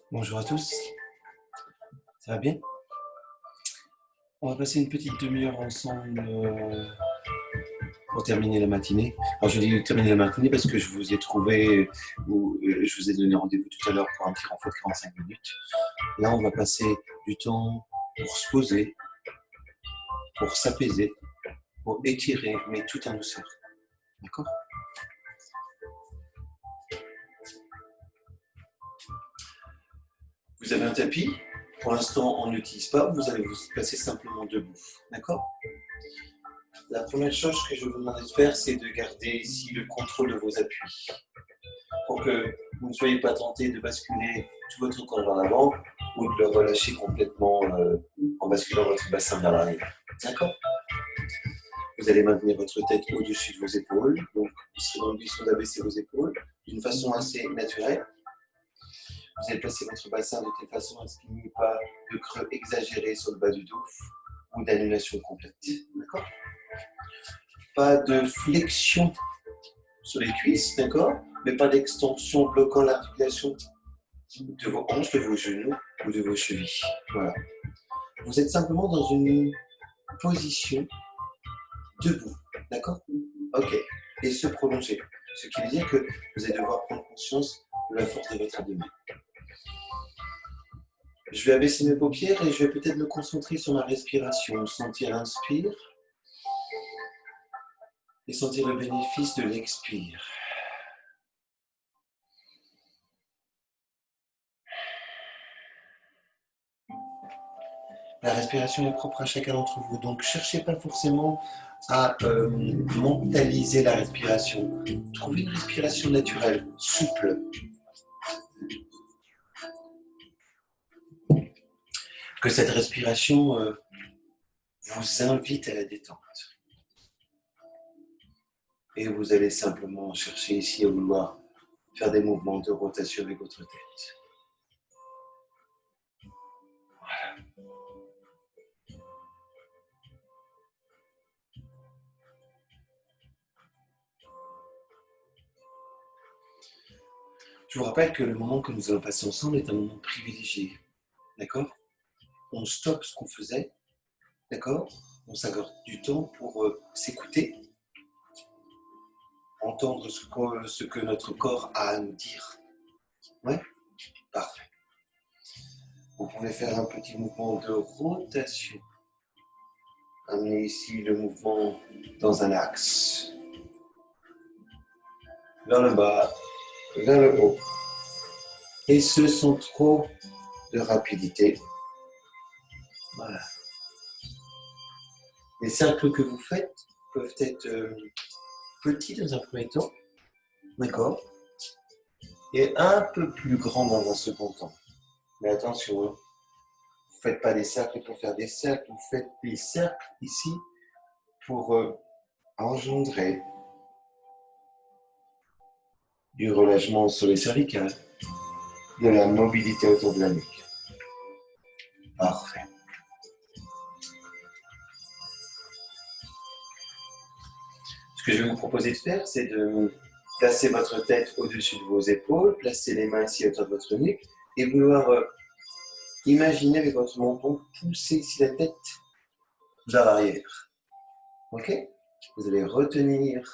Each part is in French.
Bonjour à tous, ça va bien? On va passer une petite demi-heure ensemble pour terminer la matinée. Alors je dis terminer la matinée parce que je vous ai trouvé, ou je vous ai donné rendez-vous tout à l'heure pour un petit renfort de 45 minutes. Là on va passer du temps pour se poser, pour s'apaiser, pour étirer, mais tout en douceur. D'accord? Vous avez un tapis. Pour l'instant, on n'utilise pas. Vous allez vous placer simplement debout. D'accord? La première chose que je vous demande de faire, c'est de garder ici le contrôle de vos appuis. Pour que vous ne soyez pas tenté de basculer tout votre corps vers l'avant ou de le relâcher complètement en basculant votre bassin vers l'arrière. D'accord? Vous allez maintenir votre tête au-dessus de vos épaules. Donc, vous serez dans l'ambition d'abaisser vos épaules d'une façon assez naturelle. Vous allez placer votre bassin de telle façon à ce qu'il n'y ait pas de creux exagéré sur le bas du dos ou d'annulation complète. D'accord? Pas de flexion sur les cuisses, d'accord? Mais pas d'extension bloquant l'articulation de vos hanches, de vos genoux ou de vos chevilles. Voilà. Vous êtes simplement dans une position debout, d'accord? Ok. Et se prolonger. Ce qui veut dire que vous allez devoir prendre conscience de la force de votre abdomen. Je vais abaisser mes paupières et je vais peut-être me concentrer sur ma respiration. Sentir l'inspire et sentir le bénéfice de l'expire. La respiration est propre à chacun d'entre vous, donc cherchez pas forcément à mentaliser la respiration. Trouvez une respiration naturelle, souple. Que cette respiration vous invite à la détente. Et vous allez simplement chercher ici à vouloir faire des mouvements de rotation avec votre tête. Voilà. Je vous rappelle que le moment que nous allons passer ensemble est un moment privilégié. D'accord? On stoppe ce qu'on faisait. D'accord? On s'accorde du temps pour s'écouter, entendre ce que notre corps a à nous dire. Ouais? Parfait. Vous pouvez faire un petit mouvement de rotation. Amenez ici le mouvement dans un axe. Vers le bas, vers le haut. Et ce sans trop de rapidité. Voilà. Les cercles que vous faites peuvent être petits dans un premier temps. D'accord? Et un peu plus grands dans un second temps. Mais attention, vous ne faites pas des cercles pour faire des cercles, vous faites des cercles ici pour engendrer du relâchement sur les cervicales, de la mobilité autour de la nuque. Parfait. Ce que je vais vous proposer de faire, c'est de placer votre tête au-dessus de vos épaules, placer les mains ici autour de votre nuque et vouloir imaginer avec votre menton pousser ici la tête vers l'arrière. Ok? Vous allez retenir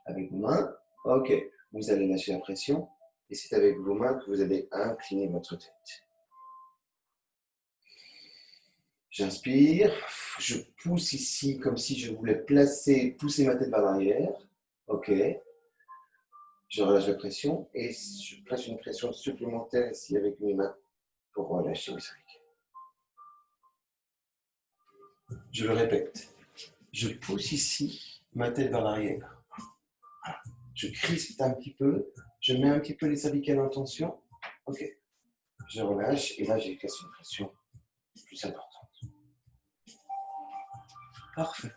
avec vos mains. Ok. Vous allez lâcher la pression et c'est avec vos mains que vous allez incliner votre tête. J'inspire, je pousse ici comme si je voulais pousser ma tête vers l'arrière. Ok. Je relâche la pression et je place une pression supplémentaire ici avec mes mains pour relâcher mes cervicales. Je le répète. Je pousse ici ma tête vers l'arrière. Je crispe un petit peu. Je mets un petit peu les cervicales en tension. Ok. Je relâche et là j'exerce une pression plus importante. Parfait.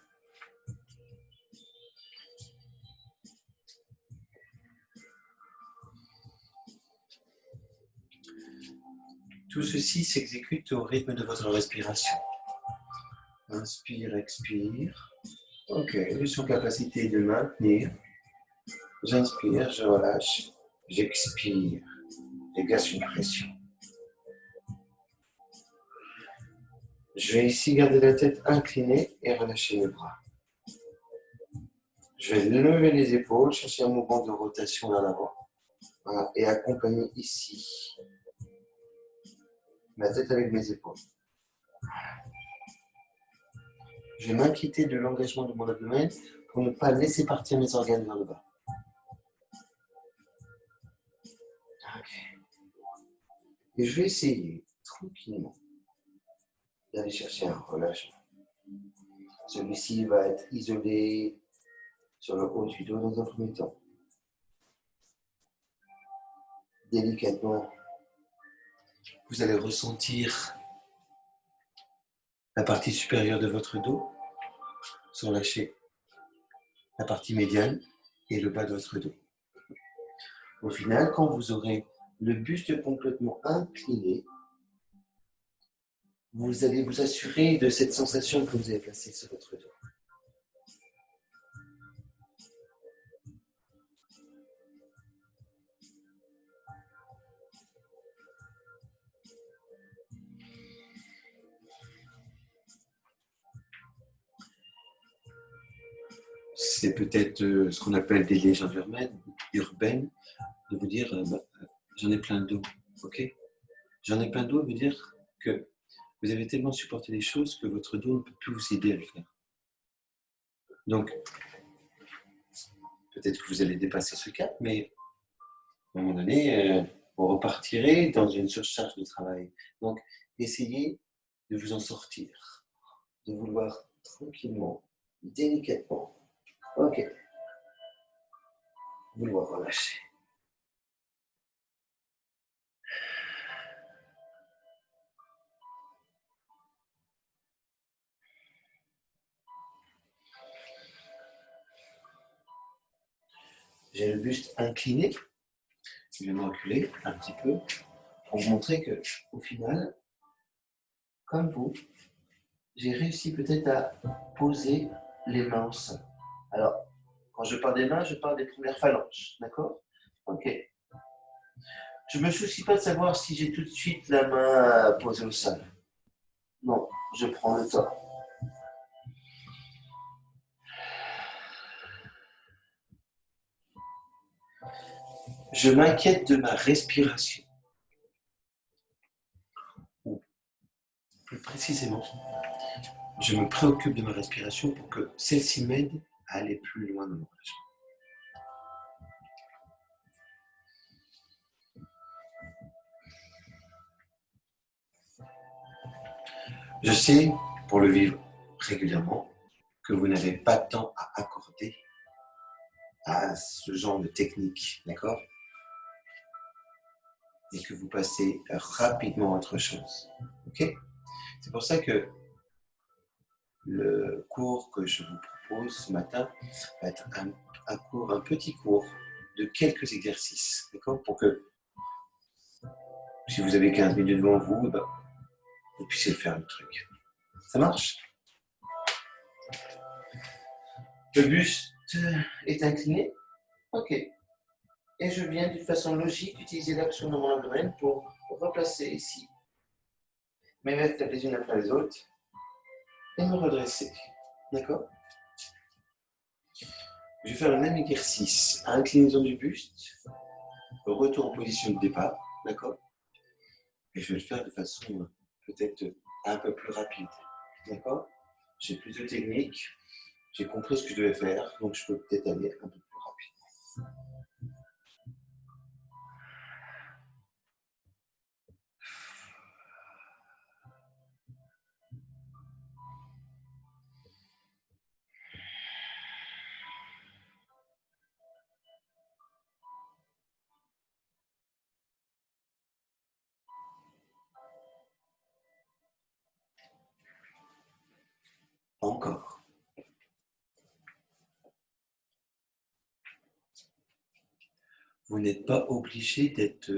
Tout ceci s'exécute au rythme de votre respiration. Inspire, expire. Ok, je suis en capacité de maintenir. J'inspire, je relâche. J'expire. J'exerce une pression. Je vais ici garder la tête inclinée et relâcher mes bras. Je vais lever les épaules, chercher un mouvement de rotation vers l'avant. Voilà, et accompagner ici ma tête avec mes épaules. Je vais m'inquiéter de l'engagement de mon abdomen pour ne pas laisser partir mes organes vers le bas. Ok. Et je vais essayer tranquillement d'aller chercher un relâchement. Celui-ci va être isolé sur le haut du dos dans un premier temps. Délicatement, vous allez ressentir la partie supérieure de votre dos sans lâcher la partie médiane et le bas de votre dos. Au final, quand vous aurez le buste complètement incliné, vous allez vous assurer de cette sensation que vous avez placée sur votre dos. C'est peut-être ce qu'on appelle des légendes urbaines de vous dire j'en ai plein d'eau, ok? J'en ai plein d'eau veut dire que vous avez tellement supporté les choses que votre dos ne peut plus vous aider à le faire. Donc, peut-être que vous allez dépasser ce cap, mais à un moment donné, vous repartirez dans une surcharge de travail. Donc, essayez de vous en sortir, de vouloir tranquillement, délicatement, ok, vouloir relâcher. J'ai le buste incliné, je vais me reculer un petit peu pour vous montrer que, au final, comme vous, j'ai réussi peut-être à poser les mains au sol. Alors, quand je parle des mains, je parle des premières phalanges, d'accord? Ok. Je ne me soucie pas de savoir si j'ai tout de suite la main posée au sol. Non, je prends le temps. Je m'inquiète de ma respiration. Ou plus précisément, je me préoccupe de ma respiration pour que celle-ci m'aide à aller plus loin dans mon relâchement. Je sais, pour le vivre régulièrement, que vous n'avez pas de temps à accorder à ce genre de technique, d'accord? Et que vous passez rapidement à autre chose, ok? C'est pour ça que le cours que je vous propose ce matin va être un petit cours de quelques exercices, d'accord? Pour que, si vous avez 15 minutes devant vous, ben, vous puissiez faire le truc. Ça marche? Le buste est incliné, ok. Et je viens d'une façon logique d'utiliser l'action de mon abdomen pour replacer ici mes vertèbres les unes après les autres et me redresser. D'accord? Je vais faire le même exercice. Inclinaison du buste, retour en position de départ. D'accord? Et je vais le faire de façon peut-être un peu plus rapide. D'accord? J'ai plus de technique. J'ai compris ce que je devais faire. Donc je peux peut-être aller un peu plus rapide. Encore. Vous n'êtes pas obligé d'être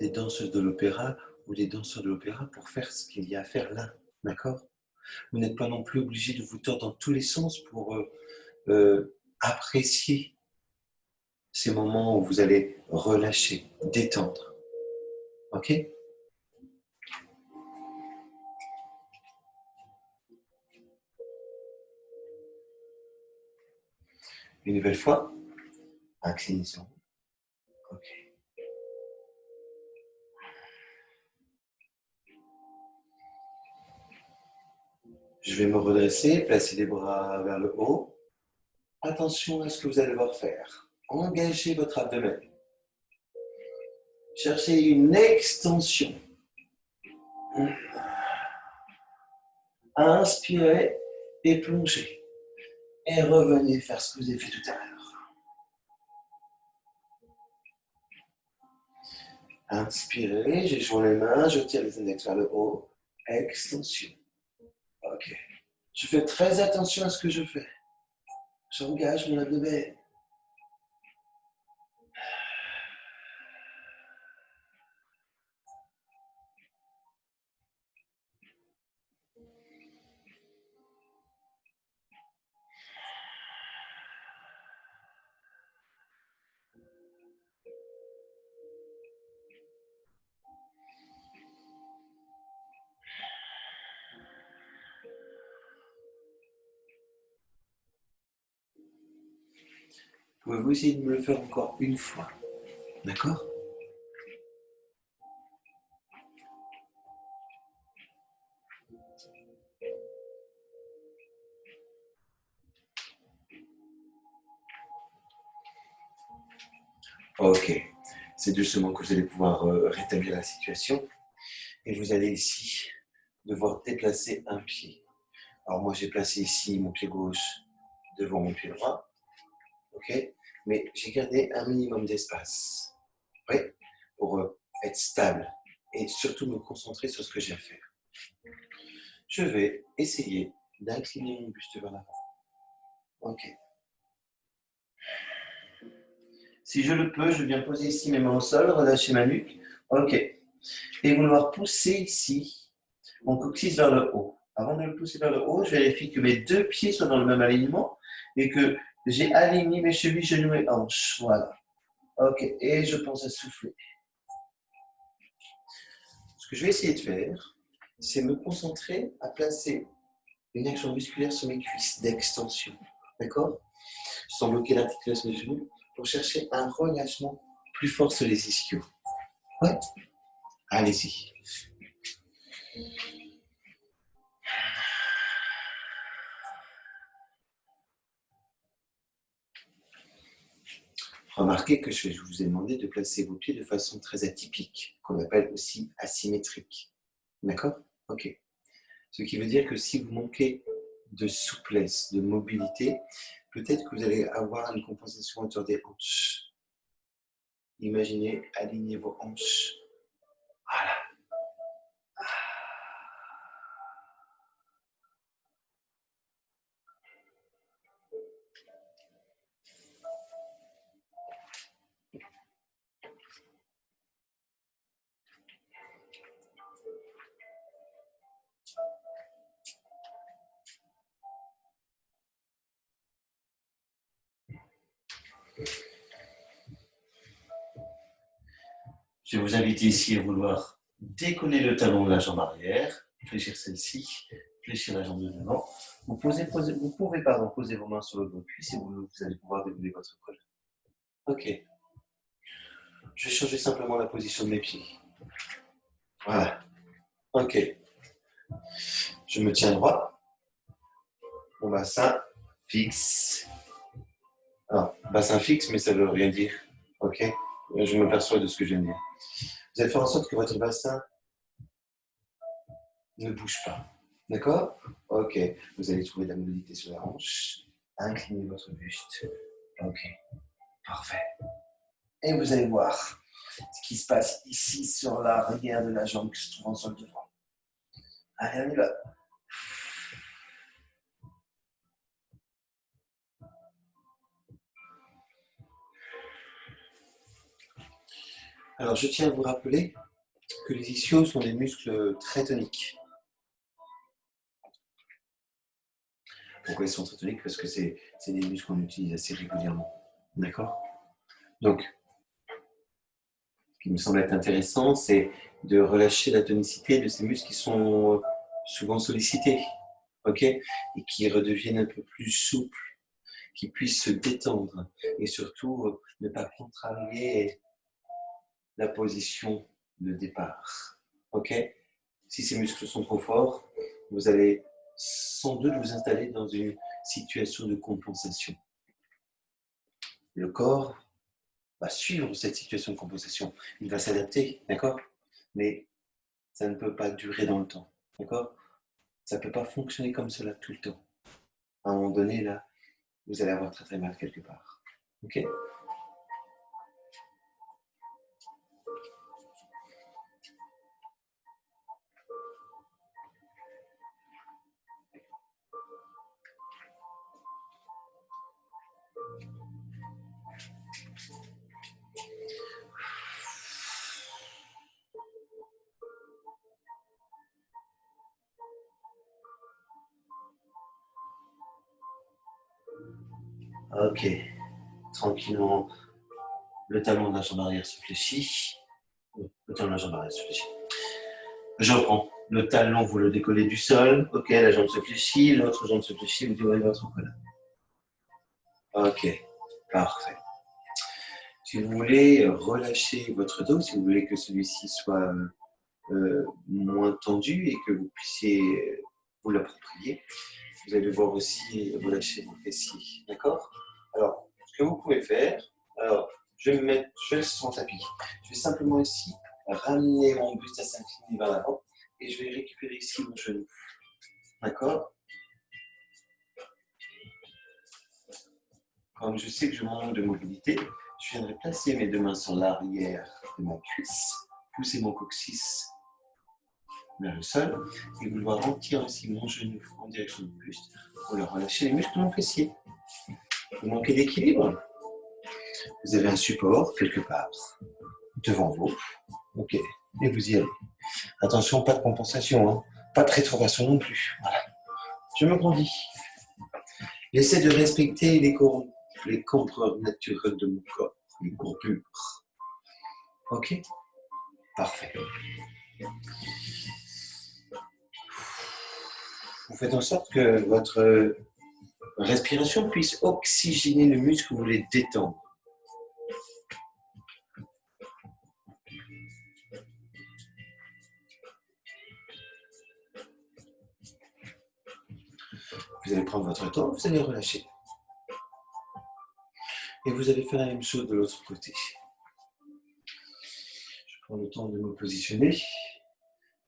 des danseuses de l'opéra ou des danseurs de l'opéra pour faire ce qu'il y a à faire là. D'accord? Vous n'êtes pas non plus obligé de vous tordre dans tous les sens pour apprécier ces moments où vous allez relâcher, détendre. Ok? Une nouvelle fois. Inclinaison. Ok. Je vais me redresser, placer les bras vers le haut. Attention à ce que vous allez devoir faire. Engagez votre abdomen. Cherchez une extension. Inspirez et plongez. Et revenez faire ce que vous avez fait tout à l'heure. Inspirez, j'ai joint les mains, je tire les index vers le haut. Extension. Ok. Je fais très attention à ce que je fais. J'engage mon abdomen. Pouvez-vous essayer de me le faire encore une fois? D'accord? Ok. C'est justement que vous allez pouvoir rétablir la situation. Et vous allez ici devoir déplacer un pied. Alors moi, j'ai placé ici mon pied gauche devant mon pied droit. Ok? Mais j'ai gardé un minimum d'espace. Oui? Pour être stable et surtout me concentrer sur ce que j'ai à faire. Je vais essayer d'incliner mon buste vers l'avant. Ok. Si je le peux, je viens poser ici mes mains au sol, relâcher ma nuque. Ok. Et vouloir pousser ici mon coccyx vers le haut. Avant de le pousser vers le haut, je vérifie que mes deux pieds sont dans le même alignement et que j'ai aligné mes chevilles, genoux et hanches. Voilà. Ok. Et je pense à souffler. Ce que je vais essayer de faire, c'est me concentrer à placer une action musculaire sur mes cuisses d'extension. D'accord? Sans bloquer l'articulation des genoux pour chercher un relâchement plus fort sur les ischios. Ouais? Allez-y. Remarquez que je vous ai demandé de placer vos pieds de façon très atypique, qu'on appelle aussi asymétrique. D'accord? Ok. Ce qui veut dire que si vous manquez de souplesse, de mobilité, peut-être que vous allez avoir une compensation autour des hanches. Imaginez, alignez vos hanches. Voilà. Je vais vous inviter ici à vouloir décoller le talon de la jambe arrière, fléchir celle-ci, fléchir la jambe de devant. Vous pouvez poser vos mains sur le dos de cuisse et vous allez pouvoir dérouler votre colonne. Ok. Je vais changer simplement la position de mes pieds. Voilà. Ok. Je me tiens droit. Mon bassin fixe. Alors, bassin fixe, mais ça ne veut rien dire. Ok. Je m'aperçois de ce que je viens de dire. Vous allez faire en sorte que votre bassin ne bouge pas. D'accord? Ok. Vous allez trouver de la mobilité sur la hanche. Inclinez votre buste. Ok. Parfait. Et vous allez voir ce qui se passe ici sur l'arrière de la jambe qui se trouve en sol devant. Allez, on y va. Alors, je tiens à vous rappeler que les ischios sont des muscles très toniques. Pourquoi ils sont très toniques? Parce que c'est des muscles qu'on utilise assez régulièrement. D'accord? Donc, ce qui me semble être intéressant, c'est de relâcher la tonicité de ces muscles qui sont souvent sollicités, ok? Et qui redeviennent un peu plus souples qui puisse se détendre et surtout ne pas contrarier la position de départ. Ok? Si ces muscles sont trop forts, vous allez sans doute vous installer dans une situation de compensation. Le corps va suivre cette situation de compensation. Il va s'adapter, d'accord? Mais ça ne peut pas durer dans le temps, d'accord? Ça ne peut pas fonctionner comme cela tout le temps. À un moment donné, là, vous allez avoir très très mal quelque part. Ok? Ok. Tranquillement, le talon de la jambe arrière se fléchit. Le talon de la jambe arrière se fléchit. Je reprends. Le talon, vous le décollez du sol. Ok, la jambe se fléchit. L'autre jambe se fléchit. Vous déroulez votre colonne. Ok, parfait. Si vous voulez relâcher votre dos, si vous voulez que celui-ci soit moins tendu et que vous puissiez vous l'approprier, vous allez devoir aussi relâcher vos fessiers. D'accord? Alors, ce que vous pouvez faire, alors, je vais sur mon tapis. Je vais simplement ici ramener mon buste à s'incliner vers l'avant et je vais récupérer ici mon genou. D'accord? Comme je sais que je manque de mobilité, je viendrai placer mes deux mains sur l'arrière de ma cuisse, pousser mon coccyx vers le sol et vouloir retirer aussi mon genou en direction du buste pour le relâcher les muscles de mon fessier. Vous manquez d'équilibre. Vous avez un support quelque part devant vous. Ok, et vous y allez. Attention, pas de compensation, hein. Pas de rétroversion non plus. Voilà. Je me grandis. J'essaie de respecter les courbures naturelles de mon corps, les courbures. Ok? Parfait. Vous faites en sorte que votre respiration puisse oxygéner le muscle que vous voulez détendre. Vous allez prendre votre temps, vous allez relâcher. Et vous allez faire la même chose de l'autre côté. Je prends le temps de me positionner,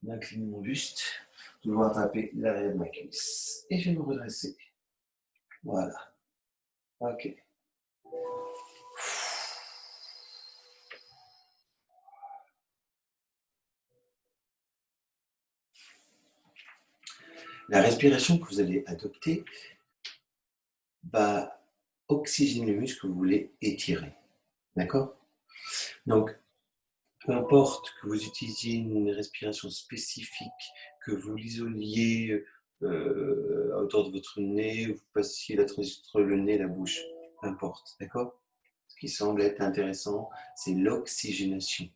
d'incliner mon buste, de pouvoir taper l'arrière de ma cuisse. Et je vais me redresser. Voilà. Ok. La respiration que vous allez adopter va oxygéner le muscle que vous voulez étirer. D'accord? Donc, peu importe que vous utilisiez une respiration spécifique, que vous l'isoliez autour de votre nez, vous passiez la transition entre le nez et la bouche, peu importe, d'accord? Ce qui semble être intéressant, c'est l'oxygénation.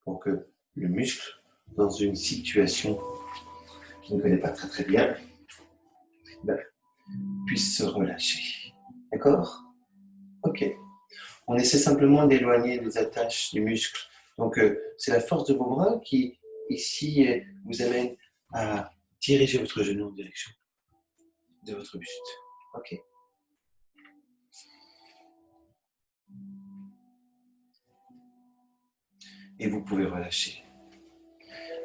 Pour que le muscle, dans une situation qu'il ne connaît pas très très bien, puisse se relâcher. D'accord? Ok. On essaie simplement d'éloigner les attaches du muscle. Donc, c'est la force de vos bras qui, ici, vous amène à diriger votre genou en direction de votre buste. Ok. Et vous pouvez relâcher.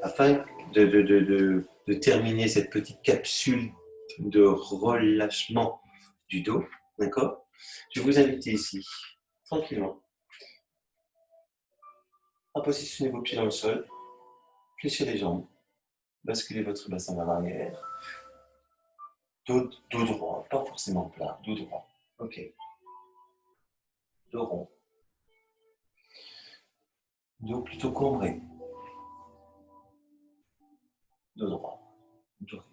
Afin de terminer cette petite capsule de relâchement du dos, d'accord? Je vais vous inviter ici, tranquillement, à positionner vos pieds dans le sol, fléchir les jambes, basculer votre bassin vers l'arrière, dos droit, pas forcément plat, dos droit, ok, dos rond, dos plutôt cambré, dos droit, dos rond.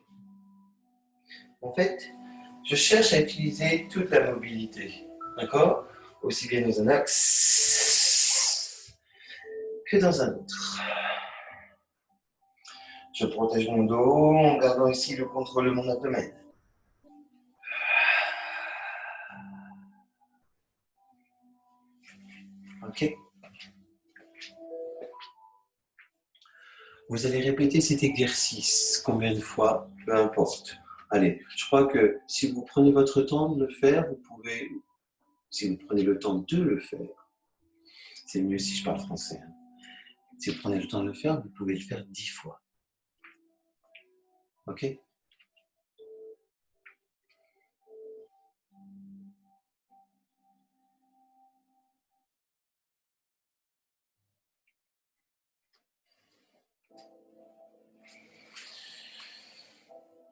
En fait, je cherche à utiliser toute la mobilité, d'accord? Aussi bien dans un axe que dans un autre. Je protège mon dos en gardant ici le contrôle de mon abdomen. Ok? Vous allez répéter cet exercice combien de fois, peu importe. Allez, je crois que si vous prenez votre temps de le faire, vous pouvez, si vous prenez le temps de le faire, c'est mieux si je parle français. Hein. Si vous prenez le temps de le faire, vous pouvez le faire 10 fois. Ok?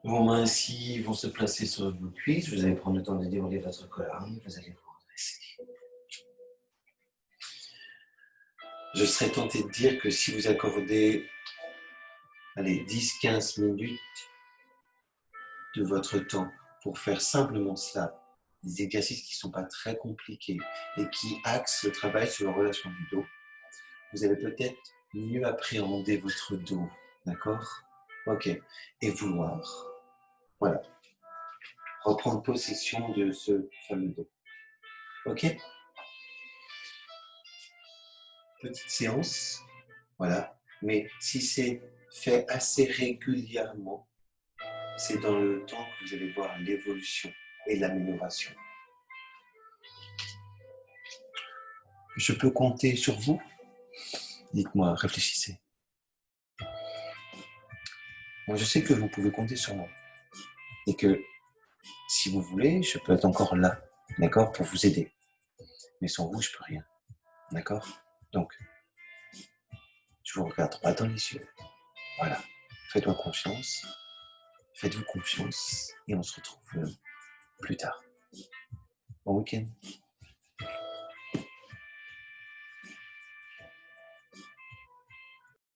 Vos mains ici vont se placer sur vos cuisses. Vous allez prendre le temps de dérouler votre colonne. Vous allez vous redresser. Je serais tenté de dire que si vous accordez, allez, 10-15 minutes de votre temps pour faire simplement cela, des exercices qui ne sont pas très compliqués et qui axent le travail sur la relation du dos, vous allez peut-être mieux appréhender votre dos. D'accord? Ok. Et vouloir, voilà, reprendre possession de ce fameux dos. Ok? Petite séance, voilà. Mais si c'est fait assez régulièrement, c'est dans le temps que vous allez voir l'évolution et l'amélioration. Je peux compter sur vous? Dites-moi, réfléchissez. Moi, je sais que vous pouvez compter sur moi. Et que si vous voulez, je peux être encore là, d'accord, pour vous aider. Mais sans vous, je peux rien, d'accord? Donc, je vous regarde droit dans les yeux. Voilà. Faites-moi confiance. Faites-vous confiance. Et on se retrouve plus tard. Bon week-end.